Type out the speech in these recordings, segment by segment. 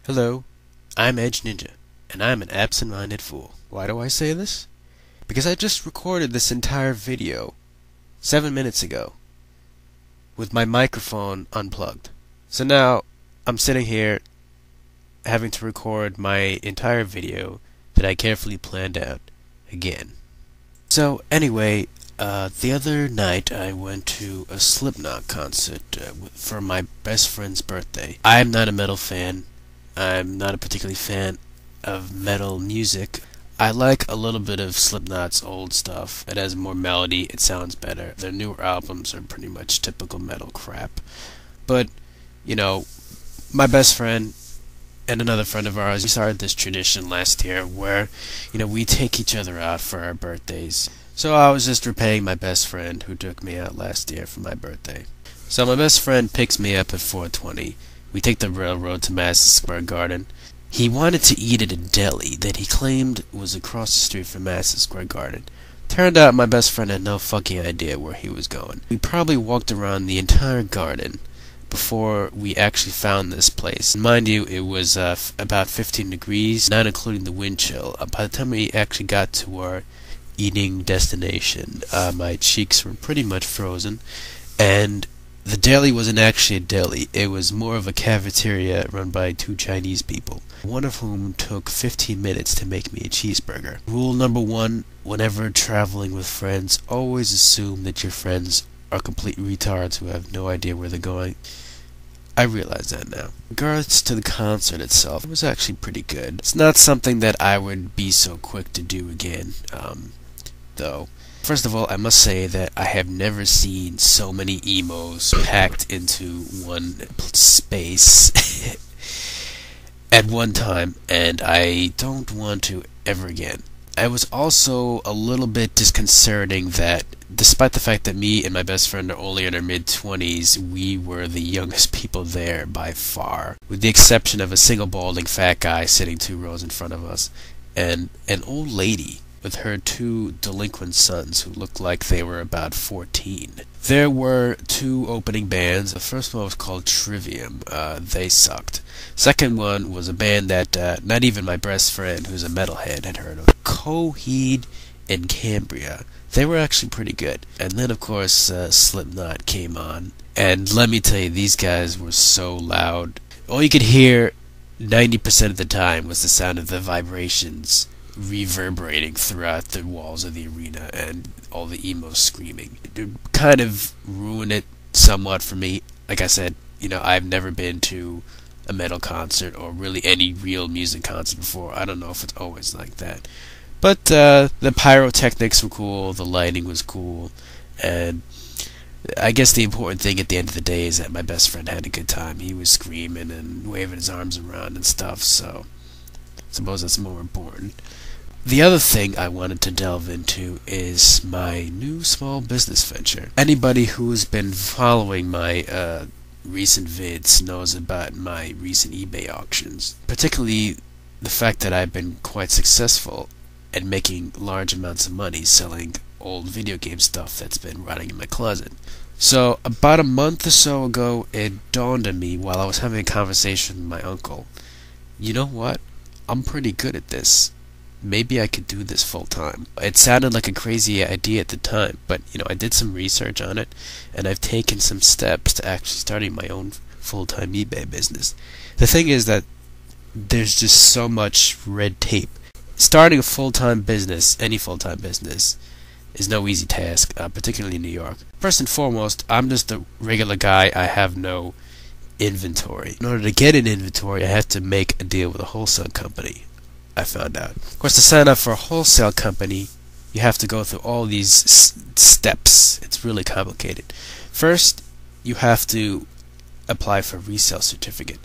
Hello, I'm Edge Ninja, and I'm an absent-minded fool. Why do I say this? Because I just recorded this entire video 7 minutes ago with my microphone unplugged. So now I'm sitting here having to record my entire video that I carefully planned out again. So anyway, the other night I went to a Slipknot concert for my best friend's birthday. I'm not a metal fan. I'm not a particularly fan of metal music. I like a little bit of Slipknot's old stuff. It has more melody, it sounds better. Their newer albums are pretty much typical metal crap. But, my best friend and another friend of ours, we started this tradition last year where, we take each other out for our birthdays. So I was just repaying my best friend who took me out last year for my birthday. So my best friend picks me up at 4:20. We take the railroad to Madison Square Garden. He wanted to eat at a deli that he claimed was across the street from Madison Square Garden. Turned out my best friend had no fucking idea where he was going. We probably walked around the entire garden before we actually found this place. Mind you, it was about 15 degrees, not including the wind chill. By the time we actually got to our eating destination, my cheeks were pretty much frozen, and the deli wasn't actually a deli. It was more of a cafeteria run by two Chinese people, one of whom took 15 minutes to make me a cheeseburger. Rule number one, whenever traveling with friends, always assume that your friends are complete retards who have no idea where they're going. I realize that now. In regards to the concert itself, it was actually pretty good. It's not something that I would be so quick to do again, though. First of all, I must say that I have never seen so many emos packed into one space at one time, and I don't want to ever again. It was also a little bit disconcerting that, despite the fact that me and my best friend are only in our mid-20s, we were the youngest people there by far, with the exception of a single balding fat guy sitting 2 rows in front of us, and an old lady with her 2 delinquent sons who looked like they were about 14. There were 2 opening bands. The first one was called Trivium. They sucked. Second one was a band that not even my best friend, who's a metalhead, had heard of. Coheed and Cambria. They were actually pretty good. And then, of course, Slipknot came on. And let me tell you, these guys were so loud. All you could hear 90% of the time was the sound of the vibrations reverberating throughout the walls of the arena and all the emos screaming. It kind of ruined it somewhat for me. Like I said, I've never been to a metal concert or really any real music concert before. I don't know if it's always like that. But the pyrotechnics were cool, the lighting was cool, and I guess the important thing at the end of the day is that my best friend had a good time. He was screaming and waving his arms around and stuff, so I suppose that's more important. The other thing I wanted to delve into is my new small business venture. Anybody who's been following my recent vids knows about my recent eBay auctions, particularly the fact that I've been quite successful at making large amounts of money selling old video game stuff that's been rotting in my closet. So about a month or so ago, it dawned on me while I was having a conversation with my uncle. You know what? I'm pretty good at this. Maybe I could do this full time. It sounded like a crazy idea at the time, but I did some research on it, and I've taken some steps to actually starting my own full-time eBay business. The thing is that there's just so much red tape. Starting a full-time business, any full-time business, is no easy task, particularly in New York. First and foremost, I'm just a regular guy. I have no inventory. In order to get an inventory, I have to make a deal with a wholesale company, I found out. Of course, to sign up for a wholesale company, you have to go through all these steps. It's really complicated. First, you have to apply for a resale certificate.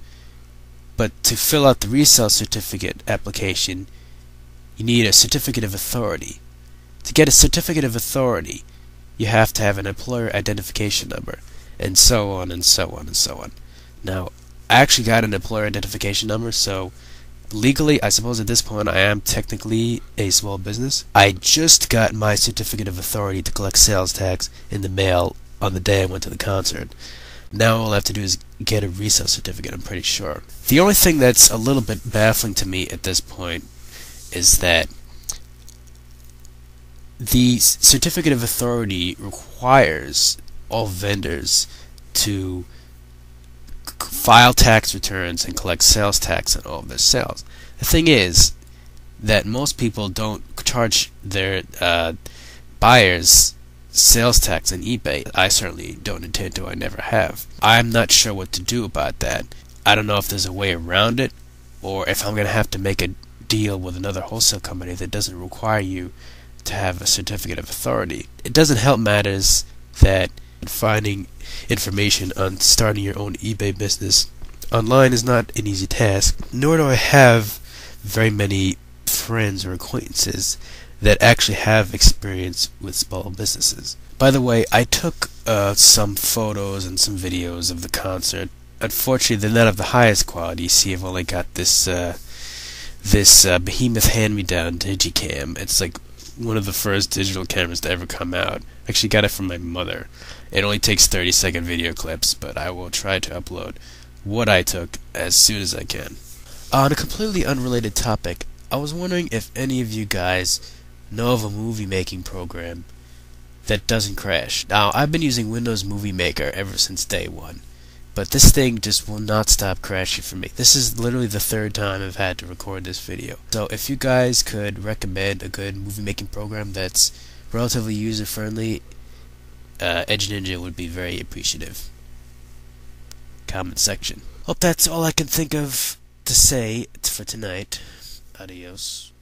But to fill out the resale certificate application, you need a certificate of authority. To get a certificate of authority, you have to have an employer identification number, and so on and so on and so on. Now, I actually got an employer identification number, so legally, I suppose at this point I am technically a small business. I just got my certificate of authority to collect sales tax in the mail on the day I went to the concert. Now all I have to do is get a resale certificate, I'm pretty sure. The only thing that's a little bit baffling to me at this point is that the certificate of authority requires all vendors to file tax returns and collect sales tax on all of their sales. The thing is that most people don't charge their buyers sales tax on eBay. I certainly don't intend to. I never have. I'm not sure what to do about that. I don't know if there's a way around it, or if I'm going to have to make a deal with another wholesale company that doesn't require you to have a certificate of authority. It doesn't help matters that finding information on starting your own eBay business online is not an easy task, nor do I have very many friends or acquaintances that actually have experience with small businesses. By the way, I took some photos and some videos of the concert. Unfortunately, they're not of the highest quality. You see, I've only got this behemoth hand-me-down Digicam. It's like one of the first digital cameras to ever come out. I actually got it from my mother. It only takes 30-second video clips, but I will try to upload what I took as soon as I can. On a completely unrelated topic, I was wondering if any of you guys know of a movie making program that doesn't crash. Now, I've been using Windows Movie Maker ever since day one, but this thing just will not stop crashing for me. This is literally the third time I've had to record this video. So if you guys could recommend a good movie making program that's relatively user friendly, Edge Ninja would be very appreciative. Comment section. Hope that's all I can think of to say for tonight. Adios.